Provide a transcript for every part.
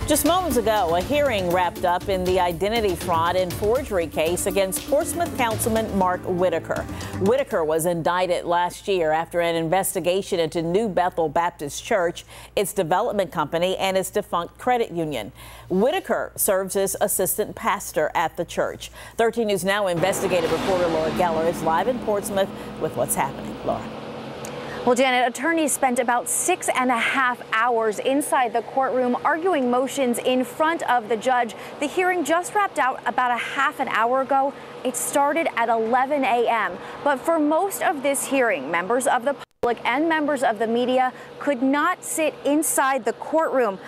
Just moments ago, a hearing wrapped up in the identity fraud and forgery case against Portsmouth Councilman Mark Whitaker. Whitaker was indicted last year after an investigation into New Bethel Baptist Church, its development company, and its defunct credit union. Whitaker serves as assistant pastor at the church. 13 News Now investigative reporter Laura Geller is live in Portsmouth with what's happening. Laura. Well, Janet, attorneys spent about 6.5 hours inside the courtroom arguing motions in front of the judge. The hearing just wrapped out about a half an hour ago. It started at 11 a.m. But for most of this hearing, members of the public and members of the media could not sit inside the courtroom.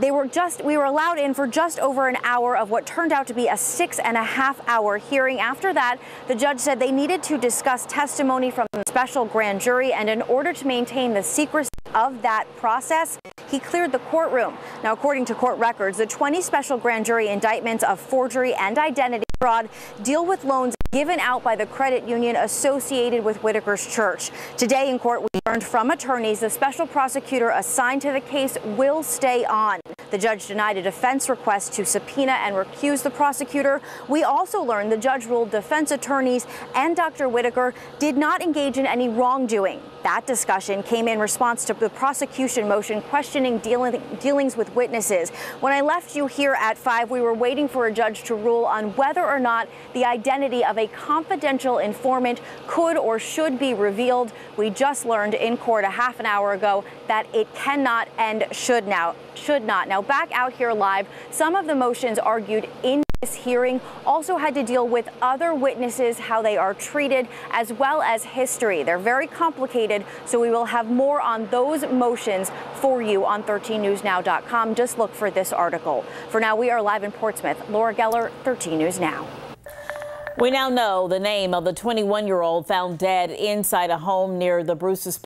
We were allowed in for just over an hour of what turned out to be a 6.5-hour hearing. After that, the judge said they needed to discuss testimony from the special grand jury, and in order to maintain the secrecy of that process, he cleared the courtroom. Now, according to court records, the 20 special grand jury indictments of forgery and identity fraud deal with loans given out by the credit union associated with Whitaker's church. Today in court, we learned from attorneys the special prosecutor assigned to the case will stay on. The judge denied a defense request to subpoena and recuse the prosecutor. We also learned the judge ruled defense attorneys and Dr. Whitaker did not engage in any wrongdoing. That discussion came in response to the prosecution motion questioning dealings with witnesses. When I left you here at 5, we were waiting for a judge to rule on whether or not the identity of a confidential informant could or should be revealed. We just learned in court a half an hour ago that it cannot and should not. Now, back out here live, some of the motions argued in this hearing also had to deal with other witnesses, how they are treated, as well as history. They're very complicated, so we will have more on those motions for you on 13newsnow.com. Just look for this article. For now, we are live in Portsmouth. Laura Geller, 13 News Now. We now know the name of the 21-year-old found dead inside a home near the Bruce's